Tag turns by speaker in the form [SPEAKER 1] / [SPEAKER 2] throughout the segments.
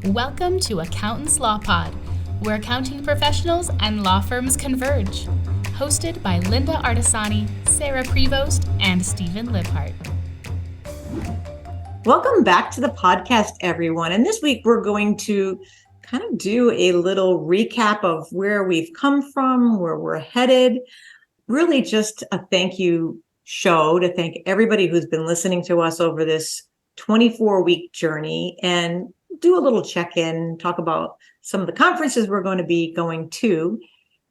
[SPEAKER 1] Welcome to Accountants Law Pod, where accounting professionals and law firms converge. Hosted by Lynda Artesani, Sarah Prevost, and Steve Libhart.
[SPEAKER 2] Welcome back to the podcast, everyone. And this week we're going to kind of do a little recap of where we've come from, where we're headed. Really just a thank you show to thank everybody who's been listening to us over this 24-week journey, and do a little check-in, talk about some of the conferences we're going to be going to,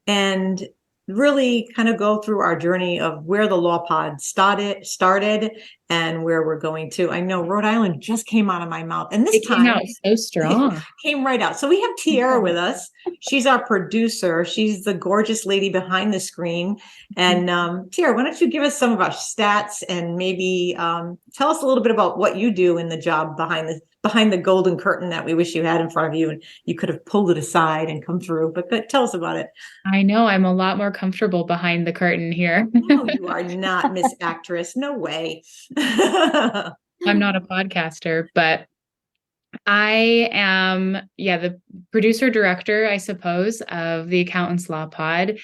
[SPEAKER 2] and really kind of go through our journey of where the Law Pod started and where we're going to. I know Rhode Island just came out of my mouth, and this time
[SPEAKER 3] came out so strong.
[SPEAKER 2] Came right out. So we have Teaira with us. She's our producer. She's the gorgeous lady behind the screen. And Teaira, why don't you give us some of our stats and maybe tell us a little bit about what you do in the job behind the golden curtain that we wish you had in front of you, and you could have pulled it aside and come through. But tell us about it.
[SPEAKER 3] I know I'm a lot more comfortable behind the curtain here.
[SPEAKER 2] No, you are not, Miss Actress. No way.
[SPEAKER 3] I'm not a podcaster, but I am, the producer director, I suppose, of the Accountants Law Pod.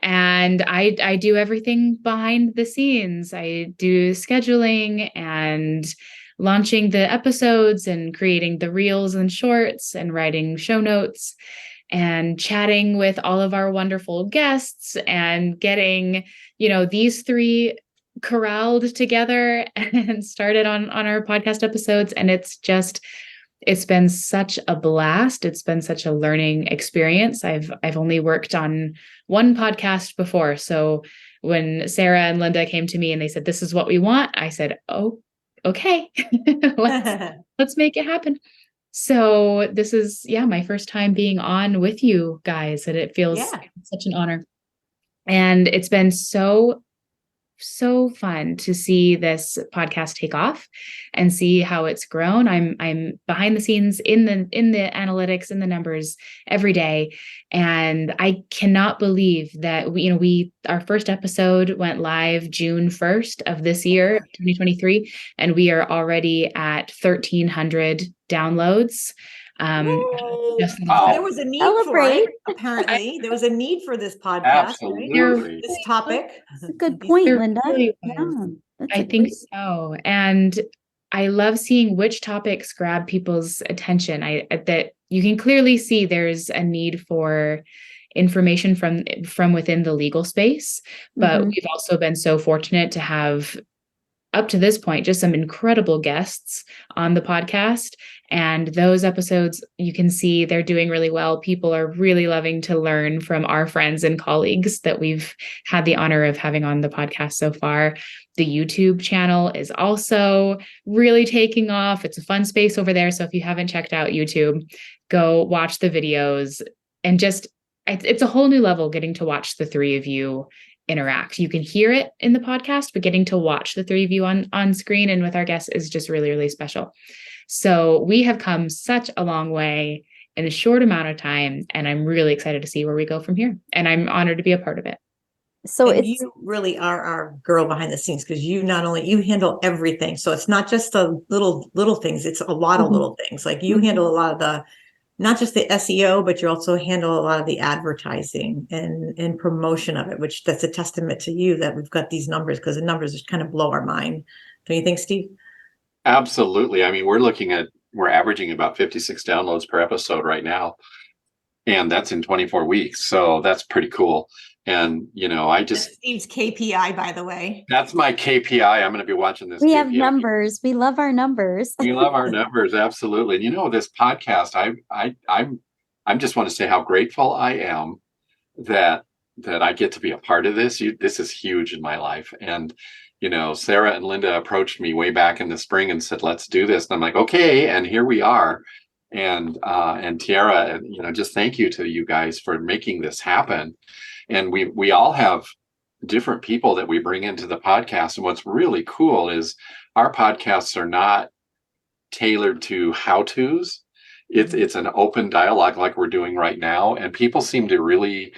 [SPEAKER 3] And I do everything behind the scenes. I do scheduling and launching the episodes and creating the reels and shorts and writing show notes and chatting with all of our wonderful guests and getting, these three corralled together and started on our podcast episodes. And it's been such a blast. It's been such a learning experience. I've only worked on one podcast before. So when Sarah and Lynda came to me and they said, "This is what we want," I said, "Oh, okay, let's make it happen." So this is, my first time being on with you guys, and it feels such an honor. And it's been so fun to see this podcast take off and see how it's grown. I'm behind the scenes in the analytics, in the numbers every day. And I cannot believe that our first episode went live June 1st of this year, 2023, and we are already at 1,300 downloads.
[SPEAKER 2] There was a need for it, apparently. There was a need for this podcast,
[SPEAKER 4] Absolutely.
[SPEAKER 2] This topic.
[SPEAKER 5] That's a good point, Lynda.
[SPEAKER 3] Really I think
[SPEAKER 5] great.
[SPEAKER 3] so. And I love seeing which topics grab people's attention. That you can clearly see there's a need for information from within the legal space, but we've also been so fortunate to have, up to this point, just some incredible guests on the podcast. And those episodes, you can see they're doing really well. People are really loving to learn from our friends and colleagues that we've had the honor of having on the podcast so far. The YouTube channel is also really taking off. It's a fun space over there. So if you haven't checked out YouTube, go watch the videos. And it's a whole new level getting to watch the three of you interact. You can hear it in the podcast, but getting to watch the three of you on screen and with our guests is just really, really special. So we have come such a long way in a short amount of time, and I'm really excited to see where we go from here. And I'm honored to be a part of it.
[SPEAKER 2] So you really are our girl behind the scenes, because you handle everything. So it's not just the little things; it's a lot of little things. Like you handle a lot of not just the SEO, but you also handle a lot of the advertising and promotion of it, which that's a testament to you that we've got these numbers, because the numbers just kind of blow our mind. Don't you think, Steve?
[SPEAKER 4] Absolutely. I mean, we're averaging about 56 downloads per episode right now, and that's in 24 weeks. So that's pretty cool. And, that's
[SPEAKER 2] Steve's KPI, by the way.
[SPEAKER 4] That's my KPI. I'm going to be watching this.
[SPEAKER 5] We
[SPEAKER 4] KPI.
[SPEAKER 5] have numbers. We love our numbers.
[SPEAKER 4] We love our numbers. Absolutely. And this podcast, I just want to say how grateful I am that I get to be a part of this. This is huge in my life. And, Sarah and Lynda approached me way back in the spring and said, "Let's do this." And I'm like, okay. And here we are. And Teaira, just thank you to you guys for making this happen. And we all have different people that we bring into the podcast. And what's really cool is our podcasts are not tailored to how-tos. It's an open dialogue like we're doing right now. And people seem to really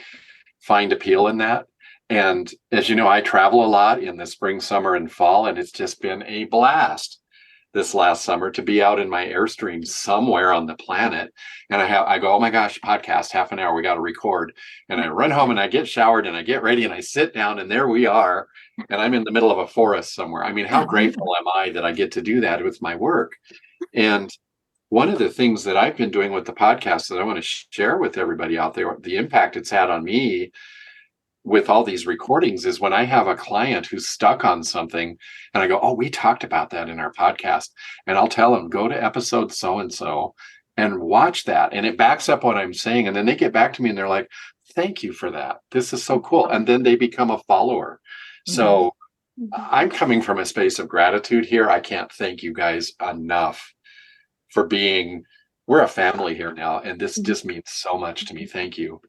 [SPEAKER 4] find appeal in that. And as you know, I travel a lot in the spring, summer, and fall, and it's just been a blast. this last summer to be out in my Airstream somewhere on the planet. And I go, oh my gosh, podcast, half an hour, we got to record. And I run home and I get showered and I get ready and I sit down and there we are. And I'm in the middle of a forest somewhere. I mean, how grateful am I that I get to do that with my work? And one of the things that I've been doing with the podcast that I want to share with everybody out there, the impact it's had on me with all these recordings, is when I have a client who's stuck on something and I go, oh, we talked about that in our podcast. And I'll tell them, go to episode so-and-so and watch that. And it backs up what I'm saying. And then they get back to me and they're like, thank you for that. This is so cool. And then they become a follower. So I'm coming from a space of gratitude here. I can't thank you guys enough for we're a family here now. And this just means so much to me. Thank you.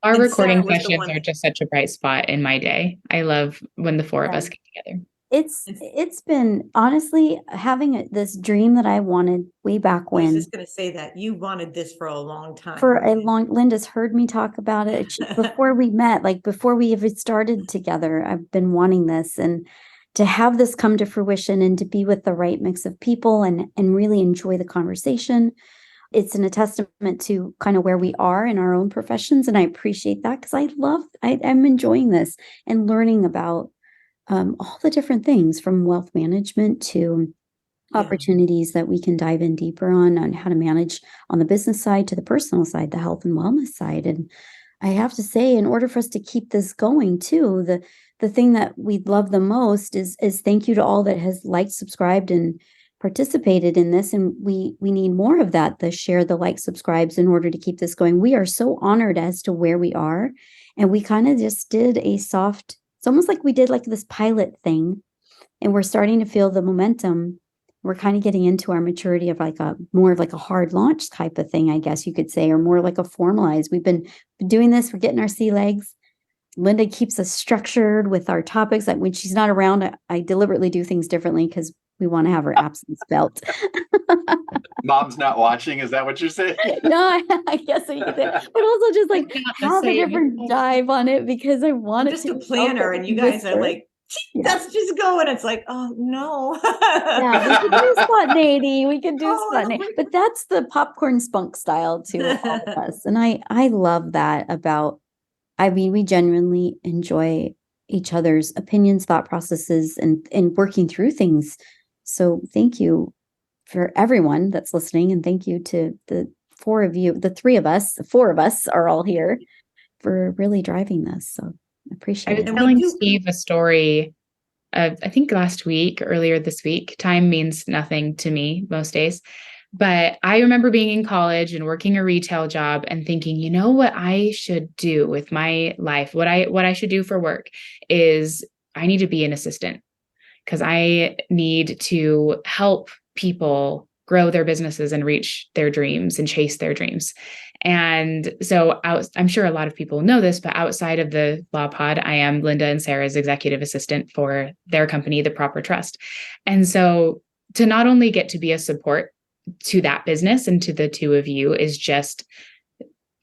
[SPEAKER 3] Our
[SPEAKER 2] And
[SPEAKER 3] recording
[SPEAKER 2] Sarah was the
[SPEAKER 3] sessions
[SPEAKER 2] one-
[SPEAKER 3] are just such a bright spot in my day. I love when the four of us get together.
[SPEAKER 5] It's been honestly having this dream that I wanted way back
[SPEAKER 2] I was
[SPEAKER 5] when.
[SPEAKER 2] just going to say that you wanted this for a long time.
[SPEAKER 5] Linda's heard me talk about it before we met, like before we even started together. I've been wanting this, and to have this come to fruition and to be with the right mix of people and really enjoy the conversation. It's a testament to kind of where we are in our own professions. And I appreciate that because I'm enjoying this and learning about all the different things from wealth management to opportunities that we can dive in deeper on how to manage on the business side to the personal side, the health and wellness side. And I have to say, in order for us to keep this going too, the thing that we love the most is thank you to all that has liked, subscribed, and participated in this. And we need more of that, the share, the like, subscribes, in order to keep this going. We are so honored as to where we are. And we kind of just did it's almost like we did like this pilot thing, and we're starting to feel the momentum. We're kind of getting into our maturity of more of like a hard launch type of thing, I guess you could say, or more like a formalized. We've been doing this. We're getting our sea legs. Lynda keeps us structured with our topics. Like when she's not around, I deliberately do things differently because we want to have her absence felt.
[SPEAKER 4] Mom's not watching. Is that what you're saying?
[SPEAKER 5] No, I guess so you could say, but also just like have a different dive on it because I want
[SPEAKER 2] I'm
[SPEAKER 5] it
[SPEAKER 2] just
[SPEAKER 5] to
[SPEAKER 2] a planner, and you guys are like, let's just go. And it's like, oh no.
[SPEAKER 5] Yeah, we could do spontaneity. We could do
[SPEAKER 2] Oh,
[SPEAKER 5] spontaneity, but that's the popcorn spunk style to all of us. And I love that we genuinely enjoy each other's opinions, thought processes, and working through things. So thank you for everyone that's listening. And thank you to the four of you, the four of us are all here for really driving this. So I appreciate it.
[SPEAKER 3] I was telling Steve a story I think earlier this week. Time means nothing to me most days. But I remember being in college and working a retail job and thinking, you know what I should do with my life, what I should do for work is I need to be an assistant because I need to help people grow their businesses and reach their dreams and chase their dreams. And so I'm sure a lot of people know this, but outside of the Law Pod, I am Lynda and Sarah's executive assistant for their company, The Proper Trust. And so to not only get to be a support to that business and to the two of you is just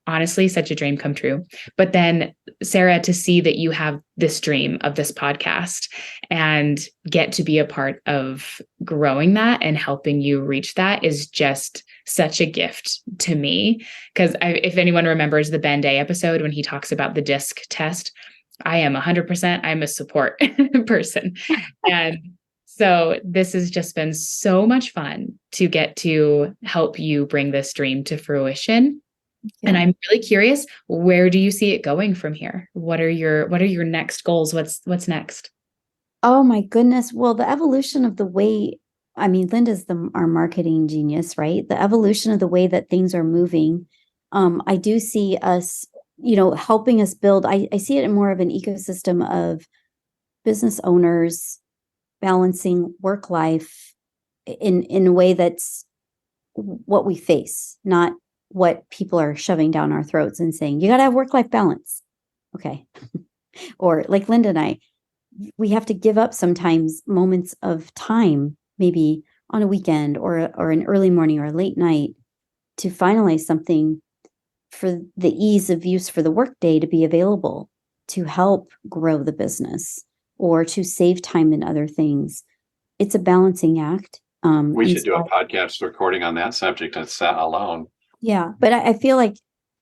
[SPEAKER 3] honestly such a dream come true. But then Sarah, to see that you have this dream of this podcast and get to be a part of growing that and helping you reach that is just such a gift to me. Because if anyone remembers the Ben Day episode, when he talks about the DISC test, I am 100%, I'm a support person. And so this has just been so much fun to get to help you bring this dream to fruition. Yeah. And I'm really curious, where do you see it going from here? What are your next goals? What's next?
[SPEAKER 5] Oh my goodness. Well, the evolution of the way, Lynda's our marketing genius, right? The evolution of the way that things are moving. I do see us, helping us build, I see it in more of an ecosystem of business owners balancing work life in a way that's what we face, not what people are shoving down our throats and saying, you got to have work-life balance. Okay. Or like Lynda and I, we have to give up sometimes moments of time, maybe on a weekend or an early morning or a late night to finalize something for the ease of use for the workday to be available to help grow the business or to save time in other things. It's a balancing act.
[SPEAKER 4] We
[SPEAKER 5] and
[SPEAKER 4] should do a podcast recording on that subject alone.
[SPEAKER 5] Yeah, but I feel like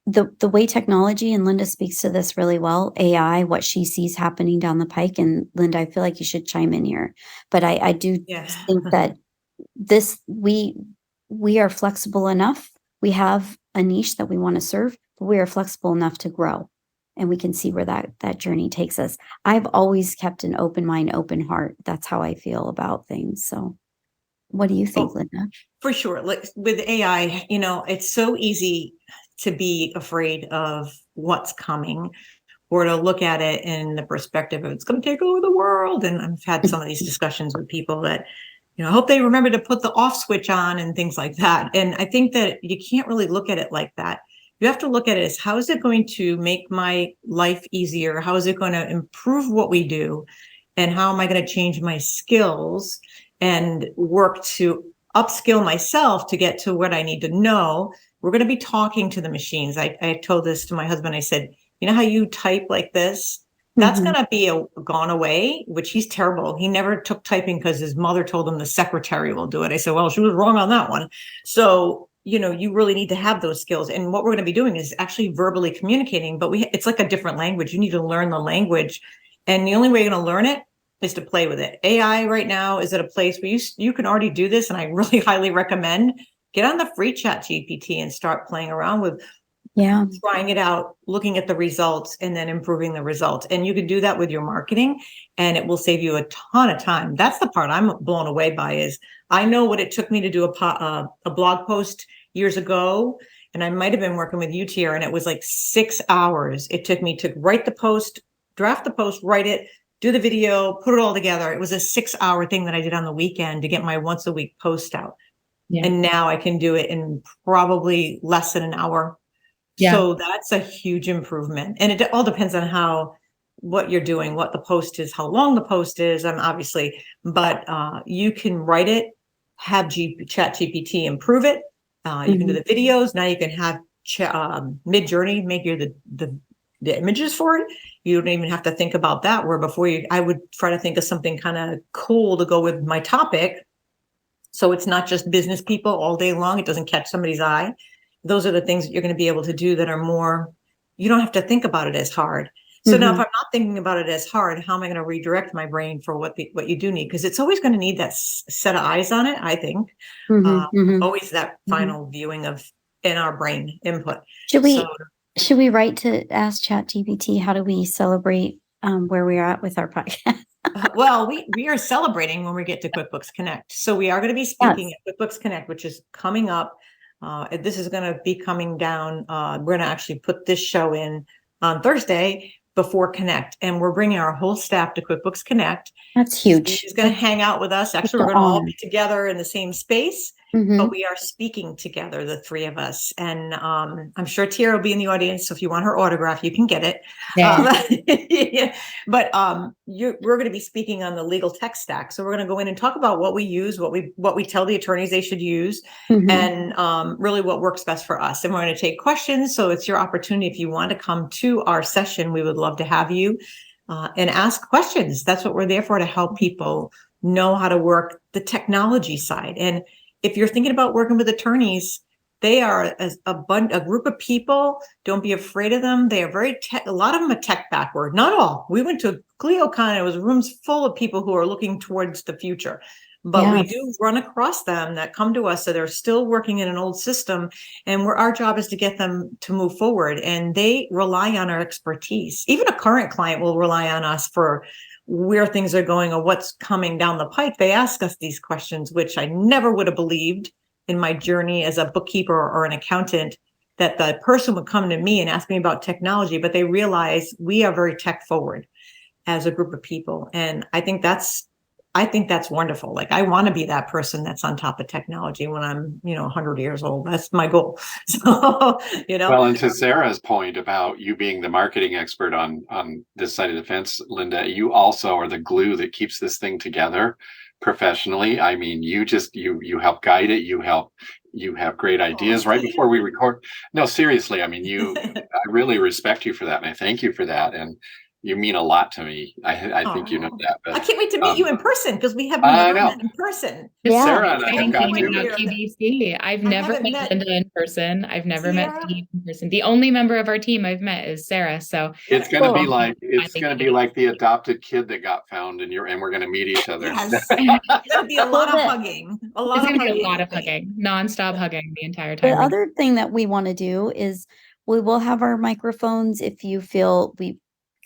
[SPEAKER 5] the way technology, and Lynda speaks to this really well, AI, what she sees happening down the pike, and Lynda, I feel like you should chime in here. But I do think that we are flexible enough. We have a niche that we want to serve, but we are flexible enough to grow, and we can see where that journey takes us. I've always kept an open mind, open heart. That's how I feel about things. So what do you think, Lynda?
[SPEAKER 2] For sure. Like with AI, it's so easy to be afraid of what's coming, or to look at it in the perspective of it's going to take over the world. And I've had some of these discussions with people that, I hope they remember to put the off switch on and things like that. And I think that you can't really look at it like that. You have to look at it as, how is it going to make my life easier? How is it going to improve what we do? And how am I going to change my skills and work to upskill myself to get to what I need to know? We're going to be talking to the machines. I told this to my husband. I said, how you type like this? That's going to be gone away, which he's terrible. He never took typing because his mother told him the secretary will do it. I said, well, she was wrong on that one. So, you really need to have those skills. And what we're going to be doing is actually verbally communicating, but it's like a different language. You need to learn the language. And the only way you're going to learn it is to play with it. AI right now is at a place where you can already do this. And I really highly recommend get on the free chat GPT and start playing around with trying it out, looking at the results, and then improving the results. And you can do that with your marketing, and it will save you a ton of time. That's the part I'm blown away by. Is I know what it took me to do a blog post years ago, and I might have been working with you, Teaira, and it was like 6 hours. It took me to write the post, draft the post, write it, do the video, put it all together. It was a 6-hour thing that I did on the weekend to get my once a week post out. Yeah. And now I can do it in probably less than an hour. Yeah. So that's a huge improvement. And it all depends on what you're doing, what the post is, how long the post is, obviously, but you can write it, have Chat GPT improve it. You can do the videos. Now you can have Mid-Journey make you the images for it. You don't even have to think about that. Where before I would try to think of something kind of cool to go with my topic. So it's not just business people all day long. It doesn't catch somebody's eye. Those are the things that you're going to be able to do that are more, you don't have to think about it as hard. So now if I'm not thinking about it as hard, how am I going to redirect my brain for what you do need? Because it's always going to need that set of eyes on it, I think. Always that final viewing in our brain input.
[SPEAKER 5] Should we write to ask ChatGPT, how do we celebrate where we are at with our podcast?
[SPEAKER 2] Well, we are celebrating when we get to QuickBooks Connect. So we are going to be speaking at QuickBooks Connect, which is coming up. This is going to be coming down. We're going to actually put this show in on Thursday before Connect, and we're bringing our whole staff to QuickBooks Connect.
[SPEAKER 5] That's huge.
[SPEAKER 2] She's going to hang out with us. Actually, we're going to all be together in the same space, but we are speaking together, the three of us. And I'm sure Teaira will be in the audience, so if you want her autograph, you can get it. Yeah. But we're going to be speaking on the legal tech stack. So we're going to go in and talk about what we use, what we tell the attorneys they should use, and really what works best for us. And we're going to take questions. So it's your opportunity. If you want to come to our session, we would love to have you and ask questions. That's what we're there for, to help people know how to work the technology side. And if you're thinking about working with attorneys, they are a group of people. Don't be afraid of them. They are a lot of them are tech backward. Not all. We went to CleoCon. It was rooms full of people who are looking towards the future. But we do run across them that come to us that are still working in an old system. And our job is to get them to move forward. And they rely on our expertise. Even a current client will rely on us for where things are going or what's coming down the pipe. They ask us these questions, which I never would have believed in my journey as a bookkeeper or an accountant, that the person would come to me and ask me about technology, but they realize we are very tech forward as a group of people. And I think that's wonderful. Like, I want to be that person that's on top of technology when I'm, 100 years old. That's my goal. So,
[SPEAKER 4] Well, and to Sarah's point about you being the marketing expert on this side of the fence, Lynda, you also are the glue that keeps this thing together professionally. I mean, you help guide it. You have great ideas right before we record. No, seriously. I mean, I really respect you for that. And I thank you for that. And you mean a lot to me. I think you know that. But
[SPEAKER 2] I can't wait to meet you in person because we haven't
[SPEAKER 4] I
[SPEAKER 2] met
[SPEAKER 4] know.
[SPEAKER 2] in person.
[SPEAKER 5] Yeah.
[SPEAKER 4] Sarah and I have got
[SPEAKER 3] Exciting
[SPEAKER 4] to.
[SPEAKER 3] about QVC. I've
[SPEAKER 2] I
[SPEAKER 3] never
[SPEAKER 2] haven't
[SPEAKER 3] met
[SPEAKER 2] met
[SPEAKER 3] Lynda in person. I've never met
[SPEAKER 2] Teaira.
[SPEAKER 3] Steve in person. The only member of our team I've met is Sarah. So
[SPEAKER 4] It's going to be
[SPEAKER 5] Cool.
[SPEAKER 4] like
[SPEAKER 3] Finally
[SPEAKER 4] like the adopted kid that got found, and we're going to meet each other.
[SPEAKER 2] Yes. It's going to be a lot of
[SPEAKER 5] Well,
[SPEAKER 2] hugging. A
[SPEAKER 3] it's
[SPEAKER 2] lot of
[SPEAKER 3] going to be
[SPEAKER 2] hugging.
[SPEAKER 3] a lot of
[SPEAKER 2] I think.
[SPEAKER 3] hugging, nonstop hugging the entire
[SPEAKER 5] The
[SPEAKER 3] time.
[SPEAKER 5] other thing that we want to do is we will have our microphones if you feel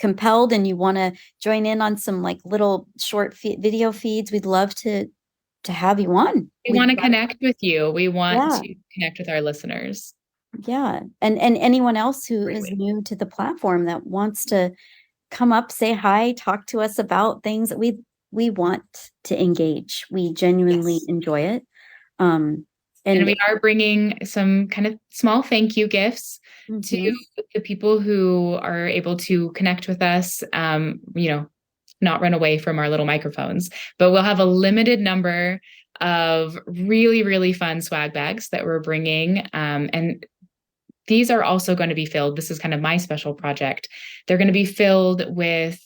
[SPEAKER 5] compelled and you want to join in on some like little short video feeds. We'd love to have you on.
[SPEAKER 3] We want to connect with you. We want to connect with our listeners.
[SPEAKER 5] Yeah. And anyone else who
[SPEAKER 2] Great
[SPEAKER 5] is
[SPEAKER 2] way.
[SPEAKER 5] new to the platform that wants to come up, say hi, talk to us about things that we want to engage. We genuinely
[SPEAKER 2] Yes.
[SPEAKER 5] enjoy it.
[SPEAKER 3] And we are bringing some kind of small thank you gifts to the people who are able to connect with us, not run away from our little microphones, but we'll have a limited number of really, really fun swag bags that we're bringing. And these are also going to be filled. This is kind of my special project. They're going to be filled with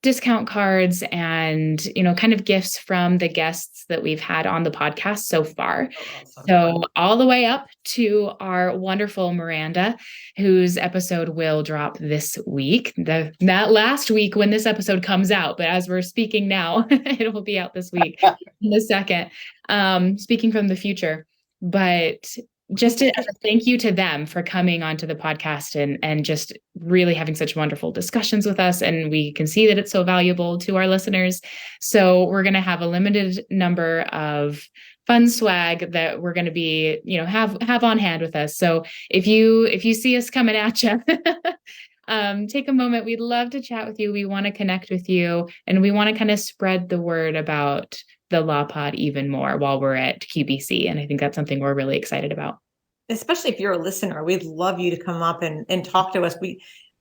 [SPEAKER 3] discount cards and, kind of gifts from the guests that we've had on the podcast so far.
[SPEAKER 2] Awesome.
[SPEAKER 3] So all the way up to our wonderful Miranda, whose episode will drop this week, not last week when this episode comes out, but as we're speaking now, it will be out this week in the second, speaking from the future. But just as a thank you to them for coming onto the podcast and just really having such wonderful discussions with us. And we can see that it's so valuable to our listeners. So we're going to have a limited number of fun swag that we're going to be, have on hand with us. So if you see us coming at you, take a moment. We'd love to chat with you. We want to connect with you, and we want to kind of spread the word about the Law Pod even more while we're at QBC. And I think that's something we're really excited about.
[SPEAKER 2] Especially if you're a listener, we'd love you to come up and talk to us.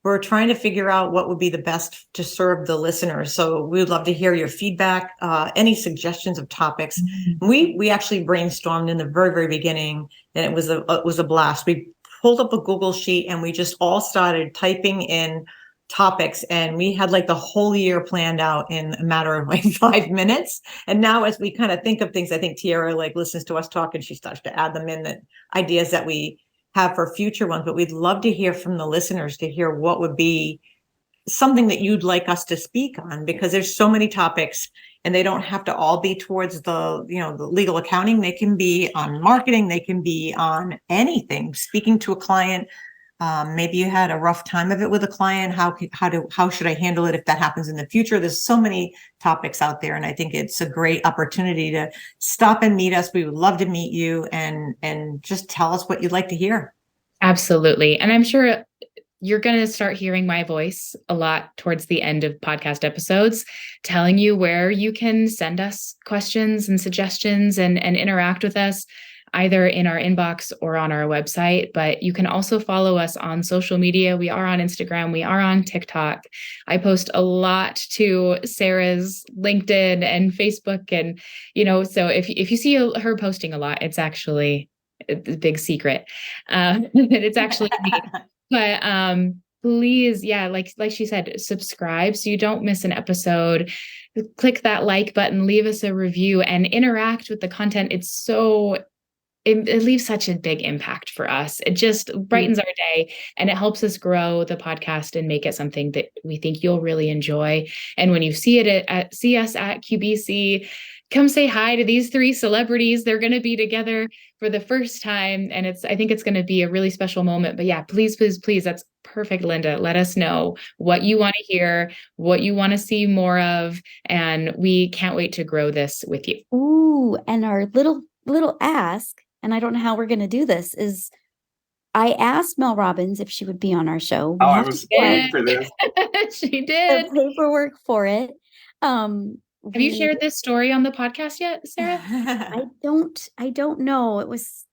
[SPEAKER 2] We're trying to figure out what would be the best to serve the listeners. So we would love to hear your feedback, any suggestions of topics. Mm-hmm. We actually brainstormed in the very, very beginning, and it was a blast. We pulled up a Google sheet and we just all started typing in topics, and we had like the whole year planned out in a matter of like 5 minutes. And now as we kind of think of things, I think Teaira like listens to us talk and she starts to add them in, the ideas that we have for future ones. But we'd love to hear from the listeners, to hear what would be something that you'd like us to speak on, because there's so many topics and they don't have to all be towards the legal accounting. They can be on marketing. They can be on anything, speaking to a client. Maybe you had a rough time of it with a client. How should I handle it if that happens in the future? There's so many topics out there, and I think it's a great opportunity to stop and meet us. We would love to meet you and just tell us what you'd like to hear.
[SPEAKER 3] Absolutely. And I'm sure you're going to start hearing my voice a lot towards the end of podcast episodes, telling you where you can send us questions and suggestions and interact with us, either in our inbox or on our website. But you can also follow us on social media. We are on Instagram. We are on TikTok. I post a lot to Sarah's LinkedIn and Facebook. And, so if you see her posting a lot, it's actually a big secret. It's actually me. But please, like she said, subscribe so you don't miss an episode. Click that like button, leave us a review, and interact with the content. It leaves such a big impact for us. It just brightens our day, and it helps us grow the podcast and make it something that we think you'll really enjoy. And when you see see us at QBC, come say hi to these 3 celebrities. They're going to be together for the first time, and I think it's going to be a really special moment. But yeah, please, please, please, that's perfect, Lynda. Let us know what you want to hear, what you want to see more of, and we can't wait to grow this with you.
[SPEAKER 5] Ooh, and our little ask, and I don't know how we're going to do this, is I asked Mel Robbins if she would be on our show.
[SPEAKER 4] I was waiting for this.
[SPEAKER 3] She did.
[SPEAKER 5] The paperwork for it.
[SPEAKER 3] Have you shared this story on the podcast yet, Sarah?
[SPEAKER 5] I don't know. It was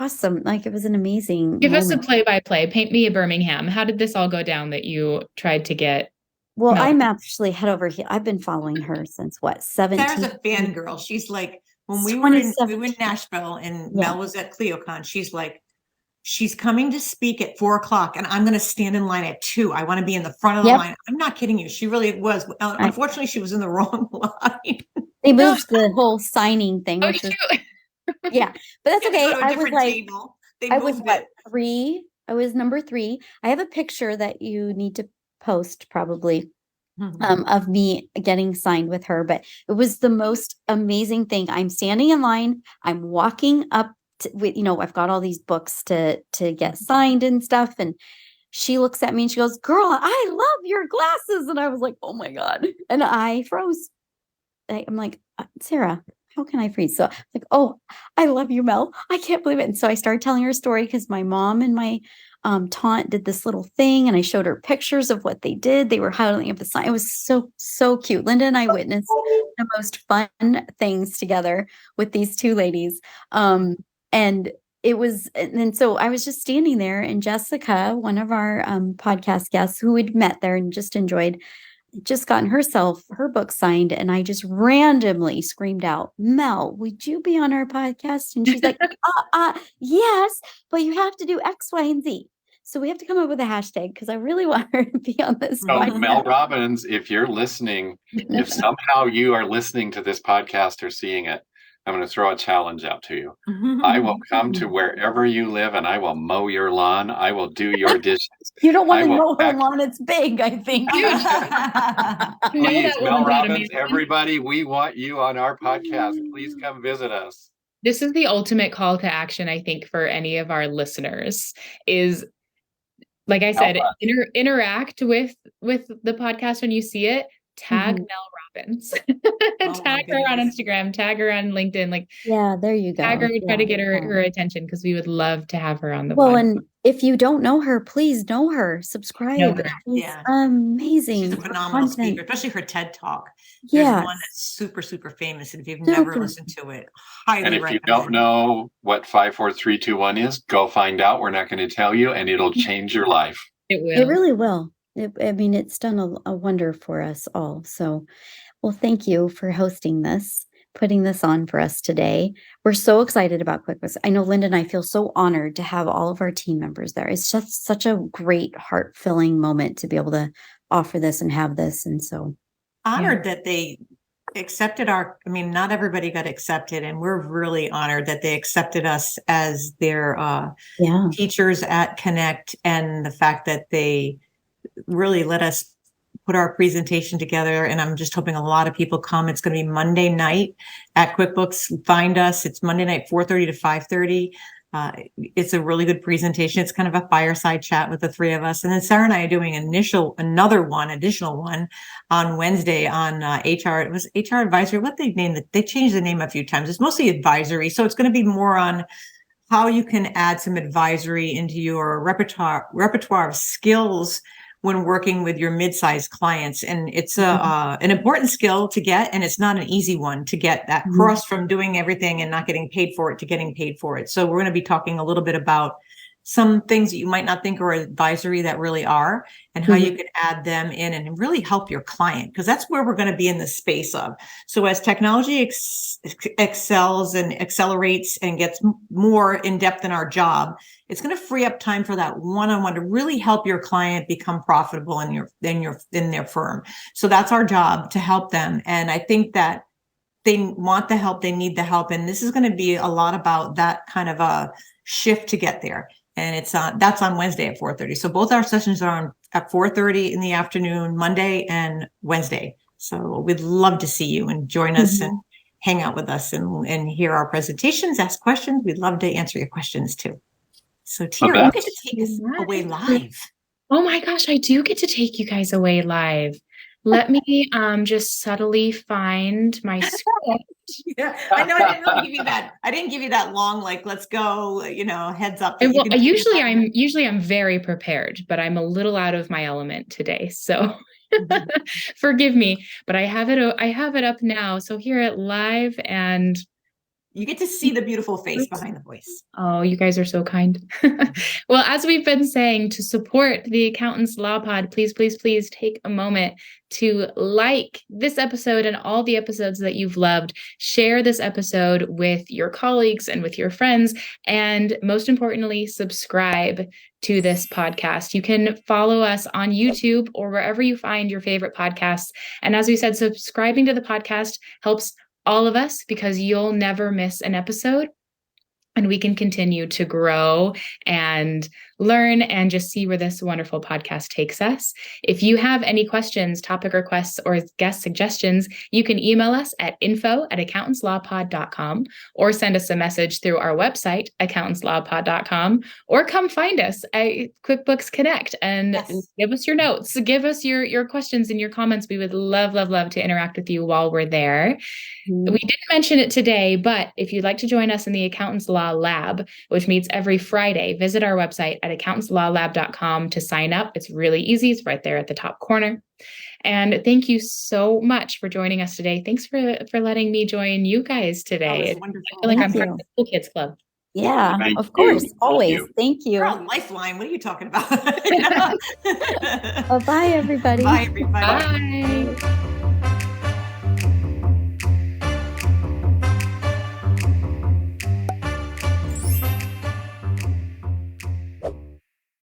[SPEAKER 5] awesome. Like, it was an amazing
[SPEAKER 3] Give
[SPEAKER 5] moment.
[SPEAKER 3] us a play-by-play. Paint me a Birmingham. How did this all go down that you tried to get?
[SPEAKER 5] Well,
[SPEAKER 3] Mel?
[SPEAKER 5] I'm actually head over here. I've been following her since 17.
[SPEAKER 2] Sarah's a fangirl. She's like, when we were in Nashville and Mel was at CleoCon, she's like, she's coming to speak at 4:00 and I'm going to stand in line at 2. I want to be in the front of the
[SPEAKER 5] Yep.
[SPEAKER 2] line. I'm not kidding you. She really was. Unfortunately, she was in the wrong line.
[SPEAKER 5] They moved the whole signing thing,
[SPEAKER 3] Oh,
[SPEAKER 5] which was,
[SPEAKER 3] shoot.
[SPEAKER 5] yeah, but that's
[SPEAKER 2] She had to
[SPEAKER 5] okay.
[SPEAKER 2] go to a
[SPEAKER 5] I was
[SPEAKER 2] different
[SPEAKER 5] like,
[SPEAKER 2] table. They
[SPEAKER 5] I was
[SPEAKER 2] moved
[SPEAKER 5] what,
[SPEAKER 2] it.
[SPEAKER 5] 3? I was number 3. I have a picture that you need to post probably of me getting signed with her, but it was the most amazing thing. I'm standing in line. I'm walking up with, I've got all these books to get signed and stuff. And she looks at me and she goes, "Girl, I love your glasses." And I was like, "Oh my God." And I froze. I'm like, "Sarah, how can I freeze?" So like, "Oh, I love you, Mel. I can't believe it." And so I started telling her a story because my mom and my taunt did this little thing, and I showed her pictures of what they did. They were holding up the sign. It was so cute. Lynda and I witnessed the most fun things together with these two ladies. And it was, and so I was just standing there, and Jessica, one of our podcast guests who had met there and just enjoyed, just gotten her book signed, and I just randomly screamed out, "Mel, would you be on our podcast?" And she's like, yes, but you have to do X, Y, and Z. So we have to come up with a hashtag because I really want her to be on this
[SPEAKER 4] So
[SPEAKER 5] podcast.
[SPEAKER 4] Mel Robbins, if you're listening, if somehow you are listening to this podcast or seeing it, I'm going to throw a challenge out to you. I will come to wherever you live and I will mow your lawn. I will do your dishes.
[SPEAKER 5] You don't want
[SPEAKER 4] I
[SPEAKER 5] to
[SPEAKER 4] will
[SPEAKER 5] know her
[SPEAKER 4] pack-
[SPEAKER 5] lawn. It's big, I think.
[SPEAKER 4] Please,
[SPEAKER 3] that
[SPEAKER 4] Mel
[SPEAKER 3] woman got
[SPEAKER 4] Robbins,
[SPEAKER 3] amazing.
[SPEAKER 4] everybody, we want you on our podcast. Please come visit us.
[SPEAKER 3] This is the ultimate call to action, I think, for any of our listeners is, like I said, interact with the podcast when you see it. Tag Mel Robbins. Tag her on Instagram, tag her on LinkedIn, like
[SPEAKER 5] Yeah, there you go.
[SPEAKER 3] tag her, try to get her
[SPEAKER 5] Yeah.
[SPEAKER 3] attention because we would love to have her on the
[SPEAKER 5] Well,
[SPEAKER 3] podcast.
[SPEAKER 5] and if you don't know her, please know her. Subscribe.
[SPEAKER 3] Know her.
[SPEAKER 5] She's
[SPEAKER 2] Yeah.
[SPEAKER 5] amazing.
[SPEAKER 2] She's a
[SPEAKER 5] Her
[SPEAKER 2] phenomenal
[SPEAKER 5] content.
[SPEAKER 2] speaker, especially her TED Talk. There's
[SPEAKER 5] Yeah.
[SPEAKER 2] one that's super famous. And if you've never
[SPEAKER 5] Super.
[SPEAKER 2] listened to it, highly
[SPEAKER 4] And if
[SPEAKER 2] recommend.
[SPEAKER 4] you don't know what 5, 4, 3, 2, 1 is, go find out. We're not going to tell you, and it'll change your life.
[SPEAKER 3] It will.
[SPEAKER 5] It really will. It's done a wonder for us all. So, well, thank you for hosting this, putting this on for us today. We're so excited about QuickBooks. I know Lynda and I feel so honored to have all of our team members there. It's just such a great, heart-filling moment to be able to offer this and have this. And so
[SPEAKER 2] Honored that they accepted not everybody got accepted, and we're really honored that they accepted us as their teachers at Connect, and the fact that they really let us put our presentation together. And I'm just hoping a lot of people come. It's going to be Monday night at QuickBooks. Find us. It's Monday night, 4:30 to 5:30. It's a really good presentation. It's kind of a fireside chat with the three of us. And then Sarah and I are doing additional one on Wednesday on HR. It was HR advisory. What they named it? They changed the name a few times. It's mostly advisory. So it's going to be more on how you can add some advisory into your repertoire of skills when working with your mid-sized clients. And it's an important skill to get, and it's not an easy one to get, that cross from doing everything and not getting paid for it to getting paid for it. So we're going to be talking a little bit about some things that you might not think are advisory that really are, and how you can add them in and really help your client, because that's where we're going to be in the space of. So as technology excels and accelerates and gets more in depth in our job, it's going to free up time for that one-on-one to really help your client become profitable in their firm. So that's our job, to help them. And I think that they want the help, they need the help. And this is going to be a lot about that kind of a shift to get there. And that's on Wednesday at 4:30. So both our sessions are on at 4:30 in the afternoon, Monday and Wednesday. So we'd love to see you and join us and hang out with us and hear our presentations, ask questions. We'd love to answer your questions too. So Teaira, you get to take us away live.
[SPEAKER 3] Oh my gosh, I do get to take you guys away live. Let me just subtly find my script.
[SPEAKER 2] Yeah, I know I didn't really give you that. I didn't give you that long, like, let's go, heads up.
[SPEAKER 3] Well, usually I'm very prepared, but I'm a little out of my element today. So forgive me, but I have it up now. So here at live, and
[SPEAKER 2] You get to see the beautiful face behind the voice.
[SPEAKER 3] Oh, you guys are so kind. Well, as we've been saying, to support the Accountants Law Pod, please, please, please take a moment to like this episode and all the episodes that you've loved. Share this episode with your colleagues and with your friends. And most importantly, subscribe to this podcast. You can follow us on YouTube or wherever you find your favorite podcasts. And as we said, subscribing to the podcast helps all of us because you'll never miss an episode. And we can continue to grow and learn and just see where this wonderful podcast takes us. If you have any questions, topic requests, or guest suggestions, you can email us at info@accountantslawpod.com or send us a message through our website, accountantslawpod.com, or come find us at QuickBooks Connect and give us your notes, give us your questions and your comments. We would love, love, love to interact with you while we're there. We didn't mention it today, but if you'd like to join us in the Accountants Law Lab, which meets every Friday, visit our website at accountantslawlab.com to sign up. It's really easy. It's right there at the top corner. And thank you so much for joining us today. Thanks for letting me join you guys today.
[SPEAKER 2] Wonderful.
[SPEAKER 3] I feel like I'm part of the Cool Kids Club.
[SPEAKER 5] Yeah,
[SPEAKER 4] Thank
[SPEAKER 5] of
[SPEAKER 4] you.
[SPEAKER 5] course.
[SPEAKER 4] Thank
[SPEAKER 5] Always.
[SPEAKER 4] you.
[SPEAKER 5] Thank you.
[SPEAKER 2] You're on Lifeline. What are you talking about?
[SPEAKER 5] Bye, everybody.
[SPEAKER 2] Bye, everybody.
[SPEAKER 3] Bye.